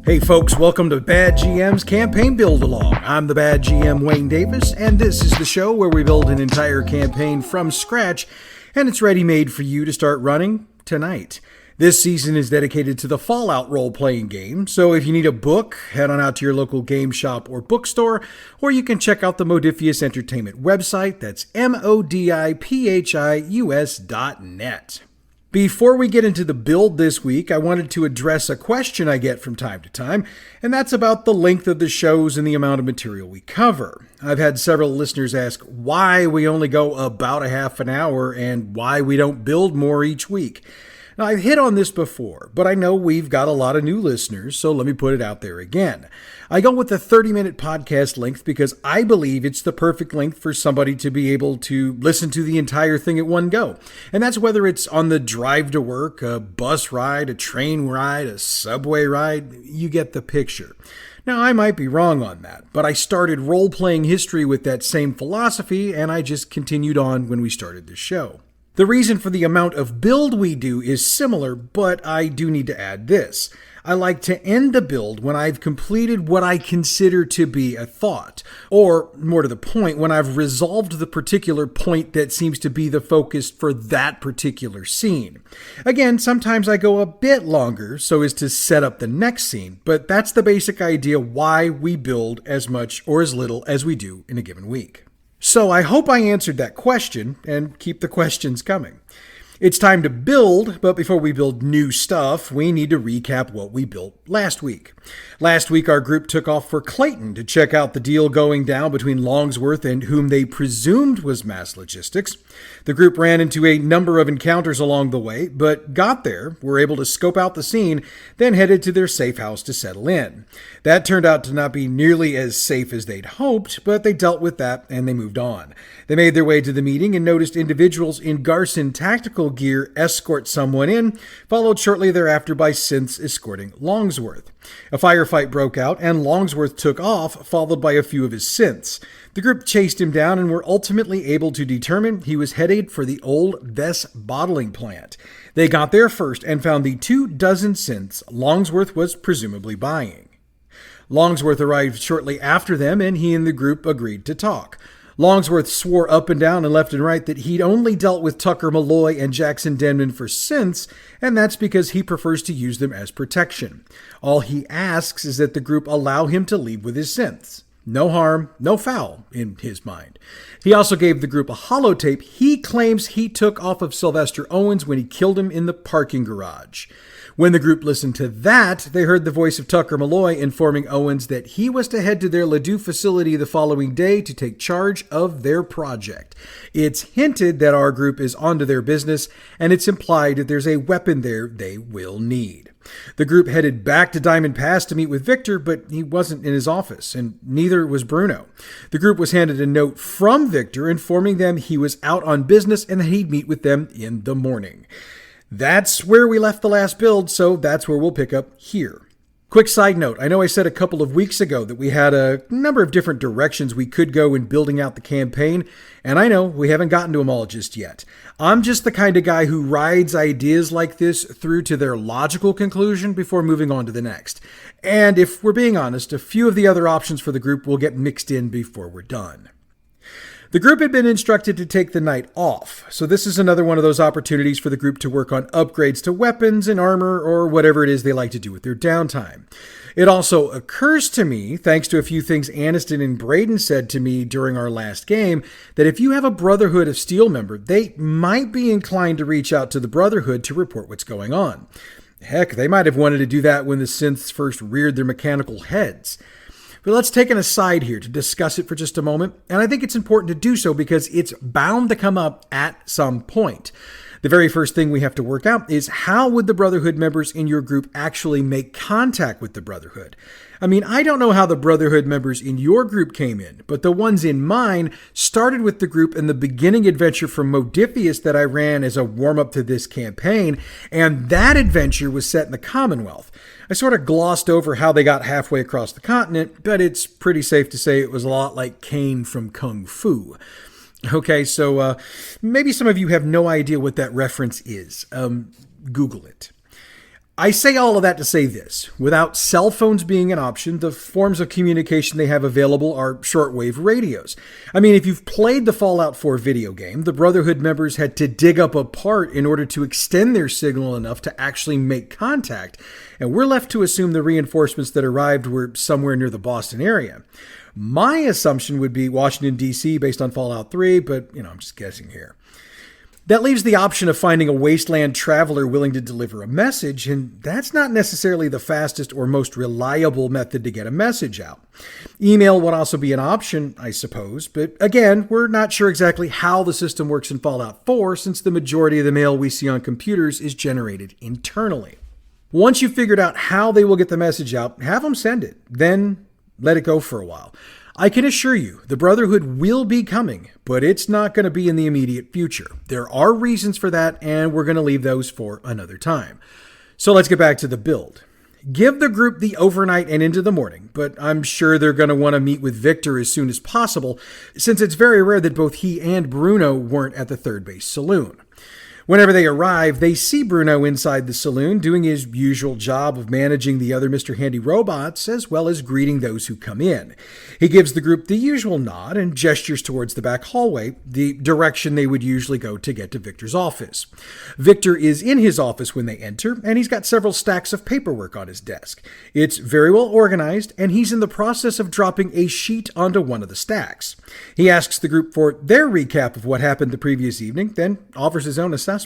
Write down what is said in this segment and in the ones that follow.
Hey folks, welcome to Bad GM's Campaign Build Along. I'm the Bad GM Wayne Davis, and this is the show where we build an entire campaign from scratch, and it's ready-made for you to start running tonight. This season is dedicated to the Fallout role-playing game, so if you need a book, head on out to your local game shop or bookstore, or you can check out the Modifius Entertainment website, that's MODIPHIUS.net. Before we get into the build this week, I wanted to address a question I get from time to time, and that's about the length of the shows and the amount of material we cover. I've had several listeners ask why we only go about a half an hour and why we don't build more each week. Now, I've hit on this before, but I know we've got a lot of new listeners, so let me put it out there again. I go with the 30-minute podcast length because I believe it's the perfect length for somebody to be able to listen to the entire thing at one go. And that's whether it's on the drive to work, a bus ride, a train ride, a subway ride. You get the picture. Now, I might be wrong on that, but I started role-playing history with that same philosophy, and I just continued on when we started the show. The reason for the amount of build we do is similar, but I do need to add this. I like to end the build when I've completed what I consider to be a thought, or more to the point, when I've resolved the particular point that seems to be the focus for that particular scene. Again, sometimes I go a bit longer so as to set up the next scene, but that's the basic idea why we build as much or as little as we do in a given week. So I hope I answered that question, and keep the questions coming. It's time to build, but before we build new stuff, we need to recap what we built last week. Last week, our group took off for Clayton to check out the deal going down between Longsworth and whom they presumed was Mass Logistics. The group ran into a number of encounters along the way, but got there, were able to scope out the scene, then headed to their safe house to settle in. That turned out to not be nearly as safe as they'd hoped, but they dealt with that and they moved on. They made their way to the meeting and noticed individuals in Garson tactical gear escort someone in, followed shortly thereafter by synths escorting Longsworth. A firefight broke out, and Longsworth took off, followed by a few of his synths. The group chased him down and were ultimately able to determine he was headed for the old Vess bottling plant. They got there first and found the 24 synths Longsworth was presumably buying. Longsworth arrived shortly after them, and he and the group agreed to talk. Longsworth swore up and down and left and right that he'd only dealt with Tucker Malloy and Jackson Denman for synths, and that's because he prefers to use them as protection. All he asks is that the group allow him to leave with his synths. No harm, no foul, in his mind. He also gave the group a holotape he claims he took off of Sylvester Owens when he killed him in the parking garage. When the group listened to that, they heard the voice of Tucker Malloy informing Owens that he was to head to their Ladue facility the following day to take charge of their project. It's hinted that our group is onto their business, and it's implied that there's a weapon there they will need. The group headed back to Diamond Pass to meet with Victor, but he wasn't in his office, and neither was Bruno. The group was handed a note from Victor informing them he was out on business and that he'd meet with them in the morning. That's where we left the last build, so that's where we'll pick up here. Quick side note, I know I said a couple of weeks ago that we had a number of different directions we could go in building out the campaign, and I know we haven't gotten to them all just yet. I'm just the kind of guy who rides ideas like this through to their logical conclusion before moving on to the next. And if we're being honest, a few of the other options for the group will get mixed in before we're done. The group had been instructed to take the night off, so this is another one of those opportunities for the group to work on upgrades to weapons and armor or whatever it is they like to do with their downtime. It also occurs to me, thanks to a few things Aniston and Braden said to me during our last game, that if you have a Brotherhood of Steel member, they might be inclined to reach out to the Brotherhood to report what's going on. Heck, they might have wanted to do that when the synths first reared their mechanical heads. But let's take an aside here to discuss it for just a moment, and I think it's important to do so because it's bound to come up at some point. The very first thing we have to work out is how would the Brotherhood members in your group actually make contact with the Brotherhood? I mean, I don't know how the Brotherhood members in your group came in, but the ones in mine started with the group in the beginning adventure from Modifius that I ran as a warm-up to this campaign, and that adventure was set in the Commonwealth. I sort of glossed over how they got halfway across the continent, but it's pretty safe to say it was a lot like Kane from Kung Fu. Okay, so maybe some of you have no idea what that reference is. Google it. I say all of that to say this. Without cell phones being an option, the forms of communication they have available are shortwave radios. I mean, if you've played the Fallout 4 video game, the Brotherhood members had to dig up a part in order to extend their signal enough to actually make contact, and we're left to assume the reinforcements that arrived were somewhere near the Boston area. My assumption would be Washington, D.C. based on Fallout 3, but, I'm just guessing here. That leaves the option of finding a wasteland traveler willing to deliver a message, and that's not necessarily the fastest or most reliable method to get a message out. Email would also be an option, I suppose, but again, we're not sure exactly how the system works in Fallout 4 since the majority of the mail we see on computers is generated internally. Once you've figured out how they will get the message out, have them send it, then let it go for a while. I can assure you, the Brotherhood will be coming, but it's not going to be in the immediate future. There are reasons for that, and we're going to leave those for another time. So let's get back to the build. Give the group the overnight and into the morning, but I'm sure they're going to want to meet with Victor as soon as possible, since it's very rare that both he and Bruno weren't at the third base saloon. Whenever they arrive, they see Bruno inside the saloon doing his usual job of managing the other Mr. Handy robots as well as greeting those who come in. He gives the group the usual nod and gestures towards the back hallway, the direction they would usually go to get to Victor's office. Victor is in his office when they enter, and he's got several stacks of paperwork on his desk. It's very well organized, and he's in the process of dropping a sheet onto one of the stacks. He asks the group for their recap of what happened the previous evening, then offers his own assessment.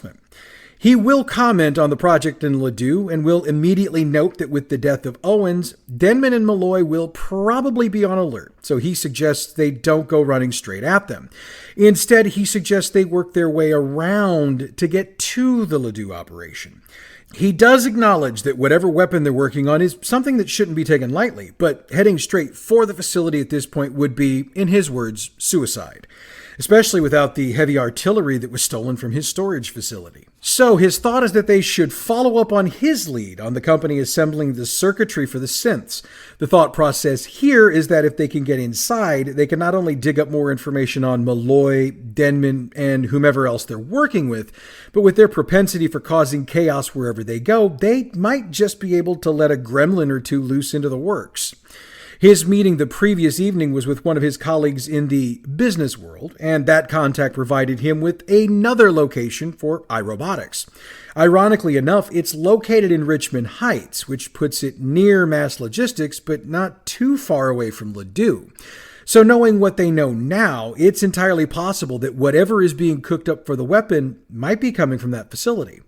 He will comment on the project in Ladue and will immediately note that with the death of Owens, Denman and Malloy will probably be on alert, so he suggests they don't go running straight at them. Instead, he suggests they work their way around to get to the Ladue operation. He does acknowledge that whatever weapon they're working on is something that shouldn't be taken lightly, but heading straight for the facility at this point would be, in his words, suicide, especially without the heavy artillery that was stolen from his storage facility. So his thought is that they should follow up on his lead on the company assembling the circuitry for the synths. The thought process here is that if they can get inside, they can not only dig up more information on Malloy, Denman, and whomever else they're working with, but with their propensity for causing chaos wherever they go, they might just be able to let a gremlin or two loose into the works. His meeting the previous evening was with one of his colleagues in the business world, and that contact provided him with another location for iRobotics. Ironically enough, it's located in Richmond Heights, which puts it near mass logistics, but not too far away from Ladue. So knowing what they know now, it's entirely possible that whatever is being cooked up for the weapon might be coming from that facility.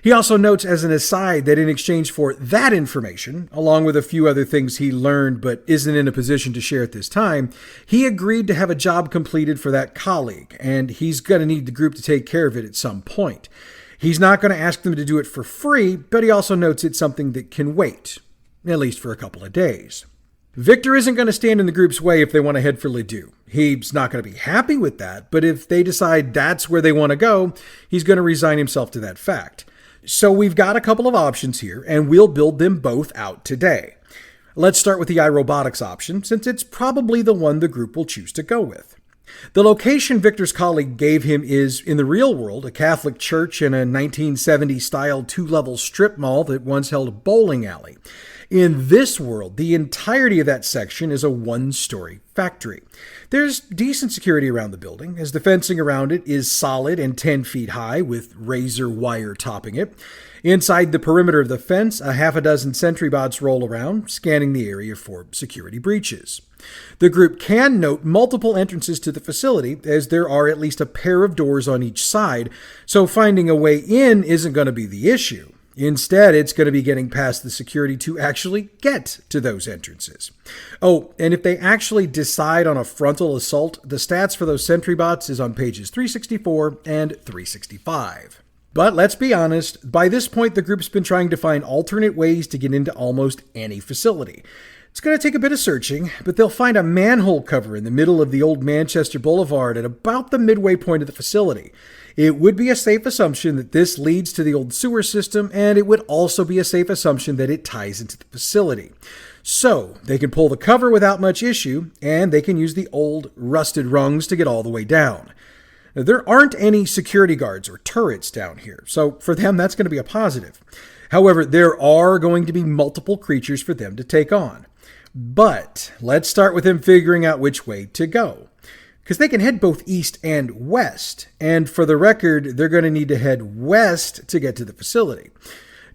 He also notes as an aside that in exchange for that information, along with a few other things he learned but isn't in a position to share at this time, he agreed to have a job completed for that colleague, and he's going to need the group to take care of it at some point. He's not going to ask them to do it for free, but he also notes it's something that can wait, at least for a couple of days. Victor isn't going to stand in the group's way if they want to head for Ladue. He's not going to be happy with that, but if they decide that's where they want to go, he's going to resign himself to that fact. So we've got a couple of options here, and we'll build them both out today. Let's start with the iRobotics option, since it's probably the one the group will choose to go with. The location Victor's colleague gave him is, in the real world, a Catholic church and a 1970s-style two-level strip mall that once held a bowling alley. In this world, the entirety of that section is a one-story factory. There's decent security around the building, as the fencing around it is solid and 10 feet high, with razor wire topping it. Inside the perimeter of the fence, a half a dozen sentry bots roll around, scanning the area for security breaches. The group can note multiple entrances to the facility, as there are at least a pair of doors on each side, so finding a way in isn't going to be the issue. Instead, it's going to be getting past the security to actually get to those entrances. Oh, and if they actually decide on a frontal assault, the stats for those sentry bots is on pages 364 and 365. But let's be honest, by this point the group's been trying to find alternate ways to get into almost any facility. It's going to take a bit of searching, but they'll find a manhole cover in the middle of the old Manchester Boulevard at about the midway point of the facility. It would be a safe assumption that this leads to the old sewer system, and it would also be a safe assumption that it ties into the facility. So, they can pull the cover without much issue, and they can use the old rusted rungs to get all the way down. Now, there aren't any security guards or turrets down here, so for them that's going to be a positive. However, there are going to be multiple creatures for them to take on. But let's start with them figuring out which way to go, because they can head both east and west, and for the record, they're going to need to head west to get to the facility.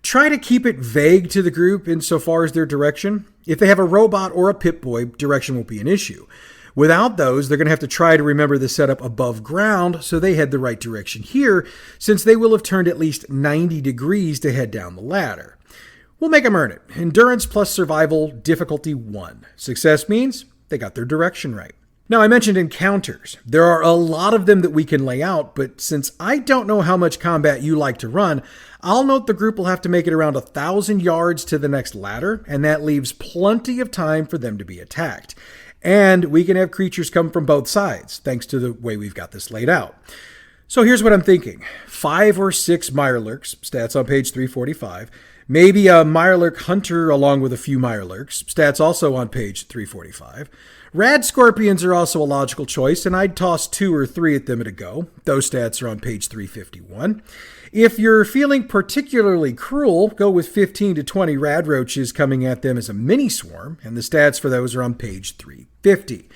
Try to keep it vague to the group insofar as their direction. If they have a robot or a Pip-Boy, direction won't be an issue. Without those, they're going to have to try to remember the setup above ground so they head the right direction here, since they will have turned at least 90 degrees to head down the ladder. We'll make them earn it. Endurance plus survival, difficulty 1. Success means they got their direction right. Now, I mentioned encounters. There are a lot of them that we can lay out, but since I don't know how much combat you like to run, I'll note the group will have to make it around 1,000 yards to the next ladder, and that leaves plenty of time for them to be attacked. And we can have creatures come from both sides, thanks to the way we've got this laid out. So here's what I'm thinking. 5 or 6 Mirelurks, stats on page 345. Maybe a Mirelurk Hunter along with a few Mirelurks, stats also on page 345. Rad Scorpions are also a logical choice, and I'd toss 2 or 3 at them at a go. Those stats are on page 351. If you're feeling particularly cruel, go with 15 to 20 Rad Roaches coming at them as a mini swarm, and the stats for those are on page 350.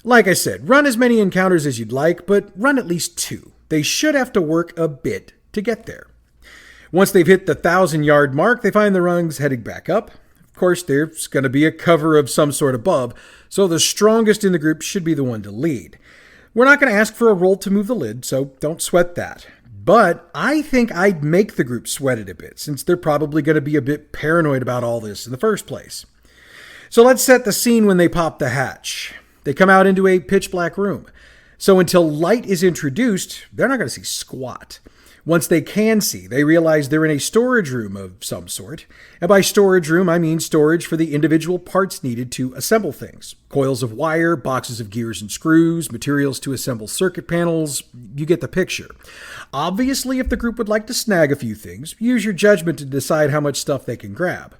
Like I said, run as many encounters as you'd like, but run at least 2. They should have to work a bit to get there. Once they've hit the 1,000-yard mark, they find the rungs heading back up. Of course, there's going to be a cover of some sort above, so the strongest in the group should be the one to lead. We're not going to ask for a roll to move the lid, so don't sweat that. But I think I'd make the group sweat it a bit, since they're probably going to be a bit paranoid about all this in the first place. So let's set the scene when they pop the hatch. They come out into a pitch black room. So until light is introduced, they're not going to see squat. Once they can see, they realize they're in a storage room of some sort. And by storage room, I mean storage for the individual parts needed to assemble things. Coils of wire, boxes of gears and screws, materials to assemble circuit panels. You get the picture. Obviously, if the group would like to snag a few things, use your judgment to decide how much stuff they can grab.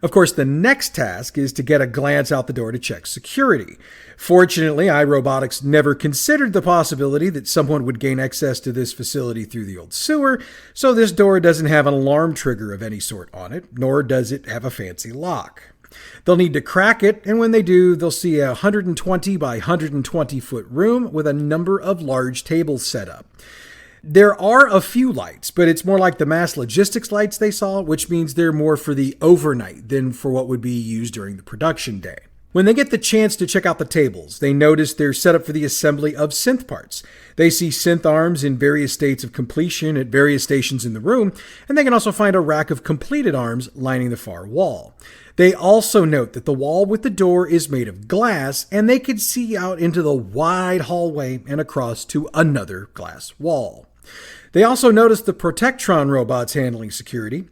Of course, the next task is to get a glance out the door to check security. Fortunately, iRobotics never considered the possibility that someone would gain access to this facility through the old sewer, so this door doesn't have an alarm trigger of any sort on it, nor does it have a fancy lock. They'll need to crack it, and when they do, they'll see a 120 by 120 foot room with a number of large tables set up. There are a few lights, but it's more like the mass logistics lights they saw, which means they're more for the overnight than for what would be used during the production day. When they get the chance to check out the tables, they notice they're set up for the assembly of synth parts. They see synth arms in various states of completion at various stations in the room, and they can also find a rack of completed arms lining the far wall. They also note that the wall with the door is made of glass, and they can see out into the wide hallway and across to another glass wall. They also notice the Protectron robots handling security.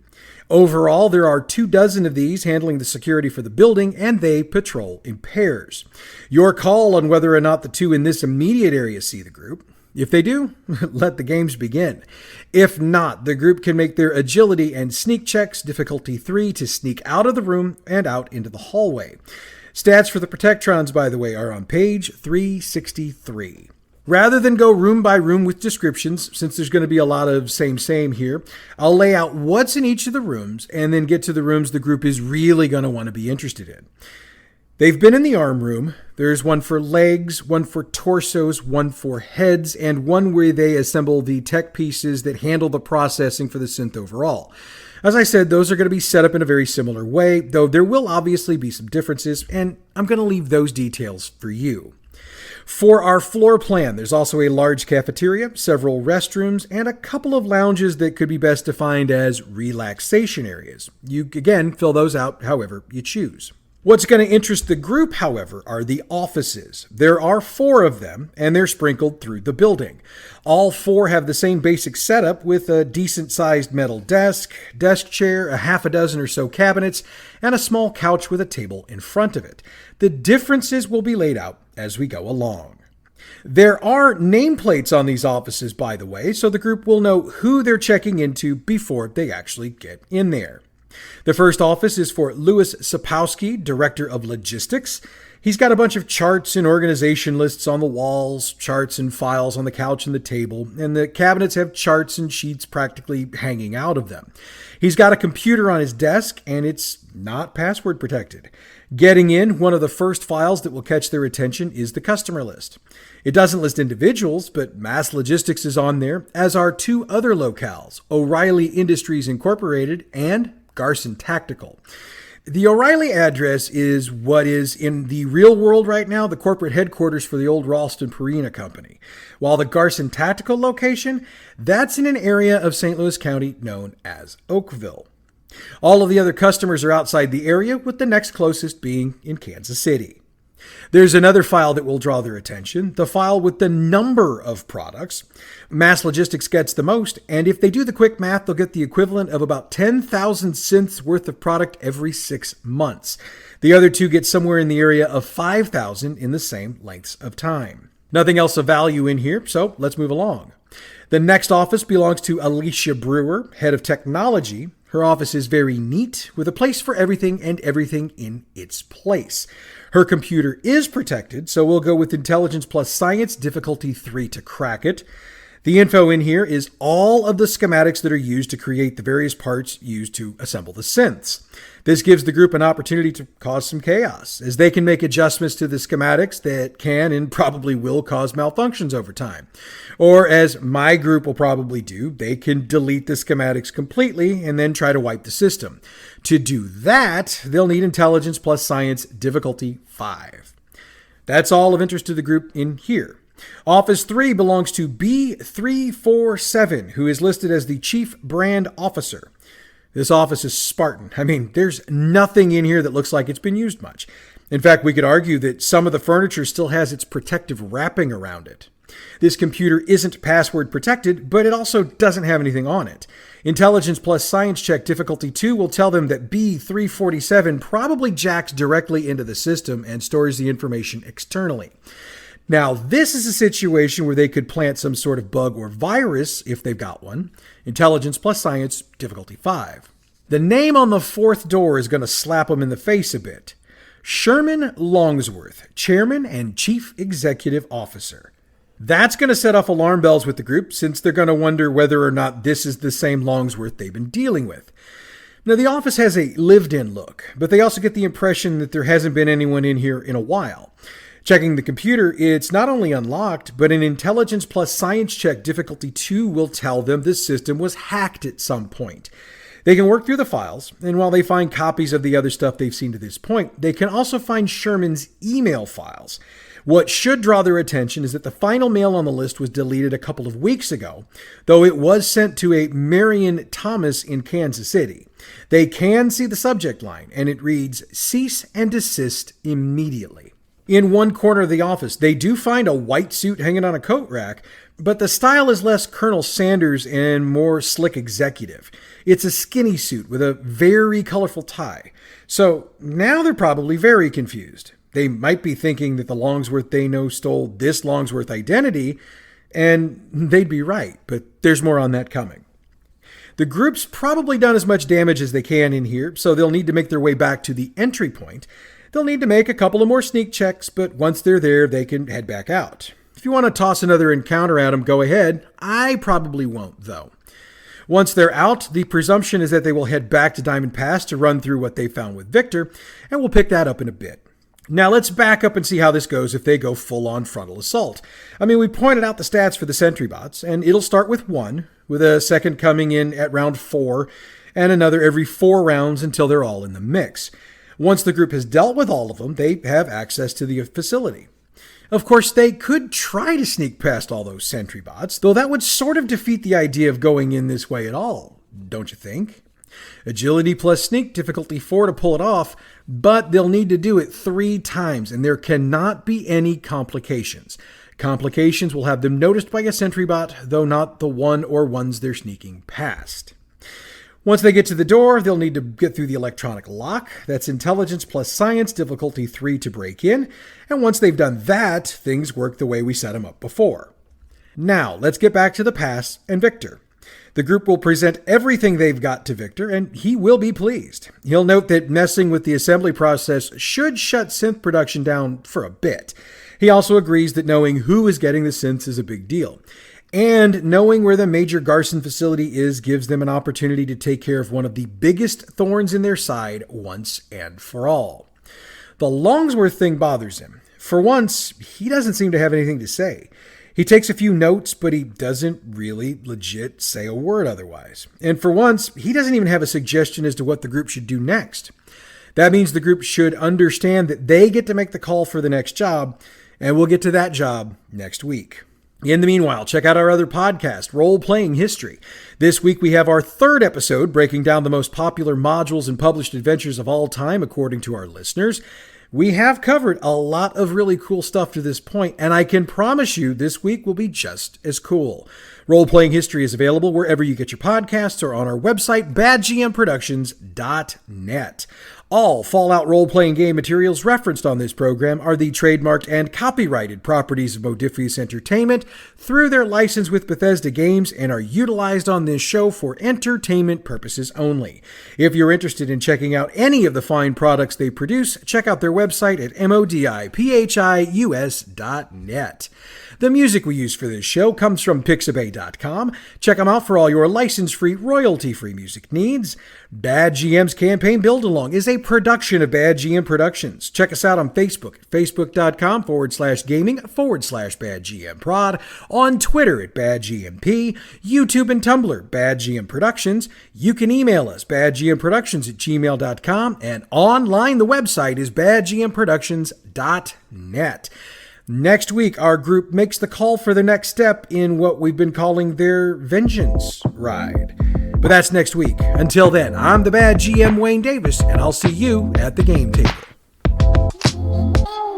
Overall, there are 24 of these handling the security for the building, and they patrol in pairs. Your call on whether or not the 2 in this immediate area see the group. If they do, let the games begin. If not, the group can make their agility and sneak checks, difficulty 3, to sneak out of the room and out into the hallway. Stats for the Protectrons, by the way, are on page 363. Rather than go room by room with descriptions, since there's going to be a lot of same here, I'll lay out what's in each of the rooms and then get to the rooms the group is really going to want to be interested in. They've been in the arm room. There's one for legs, one for torsos, one for heads, and one where they assemble the tech pieces that handle the processing for the synth overall. As I said, those are going to be set up in a very similar way, though there will obviously be some differences, and I'm going to leave those details for you. For our floor plan, there's also a large cafeteria, several restrooms, and a couple of lounges that could be best defined as relaxation areas. You, again, fill those out however you choose. What's going to interest the group, however, are the offices. There are 4 of them, and they're sprinkled through the building. All 4 have the same basic setup with a decent-sized metal desk chair, a half a dozen or so cabinets, and a small couch with a table in front of it. The differences will be laid out as we go along. There are nameplates on these offices, by the way, so the group will know who they're checking into before they actually get in there. The first office is for Louis Sapowski, Director of Logistics. He's got a bunch of charts and organization lists on the walls, charts and files on the couch and the table, and the cabinets have charts and sheets practically hanging out of them. He's got a computer on his desk, and it's not password protected. Getting in, one of the first files that will catch their attention is the customer list. It doesn't list individuals, but Mass Logistics is on there, as are two other locales, O'Reilly Industries Incorporated and Garson Tactical. The O'Reilly address is what is, in the real world right now, the corporate headquarters for the old Ralston Purina Company. While the Garson Tactical location, that's in an area of St. Louis County known as Oakville. All of the other customers are outside the area, with the next closest being in Kansas City. There's another file that will draw their attention, the file with the number of products. Mass Logistics gets the most, and if they do the quick math, they'll get the equivalent of about 10,000 synths worth of product every 6 months. The other two get somewhere in the area of 5,000 in the same lengths of time. Nothing else of value in here, so let's move along. The next office belongs to Alicia Brewer, head of technology. Her office is very neat, with a place for everything and everything in its place. Her computer is protected, so we'll go with Intelligence plus Science, difficulty 3 to crack it. The info in here is all of the schematics that are used to create the various parts used to assemble the synths. This gives the group an opportunity to cause some chaos, as they can make adjustments to the schematics that can and probably will cause malfunctions over time. Or, as my group will probably do, they can delete the schematics completely and then try to wipe the system. To do that, they'll need Intelligence plus Science, difficulty 5. That's all of interest to the group in here. Office 3 belongs to B347, who is listed as the Chief Brand Officer. This office is Spartan. I mean, there's nothing in here that looks like it's been used much. In fact, we could argue that some of the furniture still has its protective wrapping around it. This computer isn't password protected, but it also doesn't have anything on it. Intelligence plus Science check difficulty 2 will tell them that B347 probably jacks directly into the system and stores the information externally. Now, this is a situation where they could plant some sort of bug or virus, if they've got one. Intelligence plus Science, difficulty 5. The name on the fourth door is going to slap them in the face a bit. Sherman Longsworth, Chairman and Chief Executive Officer. That's going to set off alarm bells with the group, since they're going to wonder whether or not this is the same Longsworth they've been dealing with. Now, the office has a lived-in look, but they also get the impression that there hasn't been anyone in here in a while. Checking the computer, it's not only unlocked, but an Intelligence plus Science check difficulty 2 will tell them the system was hacked at some point. They can work through the files, and while they find copies of the other stuff they've seen to this point, they can also find Sherman's email files. What should draw their attention is that the final mail on the list was deleted a couple of weeks ago, though it was sent to a Marion Thomas in Kansas City. They can see the subject line, and it reads, "Cease and desist immediately." In one corner of the office, they do find a white suit hanging on a coat rack, but the style is less Colonel Sanders and more slick executive. It's a skinny suit with a very colorful tie. So now they're probably very confused. They might be thinking that the Longsworth they know stole this Longsworth identity, and they'd be right, but there's more on that coming. The group's probably done as much damage as they can in here, so they'll need to make their way back to the entry point. They'll need to make a couple of more sneak checks, but once they're there, they can head back out. If you want to toss another encounter at them, go ahead. I probably won't, though. Once they're out, the presumption is that they will head back to Diamond Pass to run through what they found with Victor, and we'll pick that up in a bit. Now let's back up and see how this goes if they go full-on frontal assault. I mean, we pointed out the stats for the sentry bots, and it'll start with 1, with a second coming in at round 4, and another every 4 rounds until they're all in the mix. Once the group has dealt with all of them, they have access to the facility. Of course, they could try to sneak past all those sentry bots, though that would sort of defeat the idea of going in this way at all, don't you think? Agility plus Sneak, difficulty 4 to pull it off, but they'll need to do it 3 times, and there cannot be any complications. Complications will have them noticed by a sentry bot, though not the one or ones they're sneaking past. Once they get to the door, they'll need to get through the electronic lock. That's Intelligence plus Science, difficulty 3 to break in. And once they've done that, things work the way we set them up before. Now, let's get back to the pass and Victor. The group will present everything they've got to Victor, and he will be pleased. He'll note that messing with the assembly process should shut synth production down for a bit. He also agrees that knowing who is getting the synths is a big deal. And knowing where the Major Garson facility is gives them an opportunity to take care of one of the biggest thorns in their side once and for all. The Longsworth thing bothers him. For once, he doesn't seem to have anything to say. He takes a few notes, but he doesn't really legit say a word otherwise. And for once, he doesn't even have a suggestion as to what the group should do next. That means the group should understand that they get to make the call for the next job, and we'll get to that job next week. In the meanwhile, check out our other podcast, Role Playing History. This week we have our third episode breaking down the most popular modules and published adventures of all time according to our listeners. We have covered a lot of really cool stuff to this point, and I can promise you this week will be just as cool. Role Playing History is available wherever you get your podcasts or on our website, badgmproductions.net. All Fallout role-playing game materials referenced on this program are the trademarked and copyrighted properties of Modiphius Entertainment through their license with Bethesda Games and are utilized on this show for entertainment purposes only. If you're interested in checking out any of the fine products they produce, check out their website at modiphius.net. The music we use for this show comes from Pixabay.com. Check them out for all your license-free, royalty-free music needs. Bad GM's Campaign Build-Along is a production of Bad GM Productions. Check us out on Facebook at facebook.com/gaming/badgmprod, on Twitter at badgmp, YouTube and Tumblr, Bad GM Productions. You can email us, badgmproductions@gmail.com, and online the website is badgmproductions.net. Next week, our group makes the call for the next step in what we've been calling their vengeance ride. But that's next week. Until then, I'm the Bad GM Wayne Davis, and I'll see you at the game table.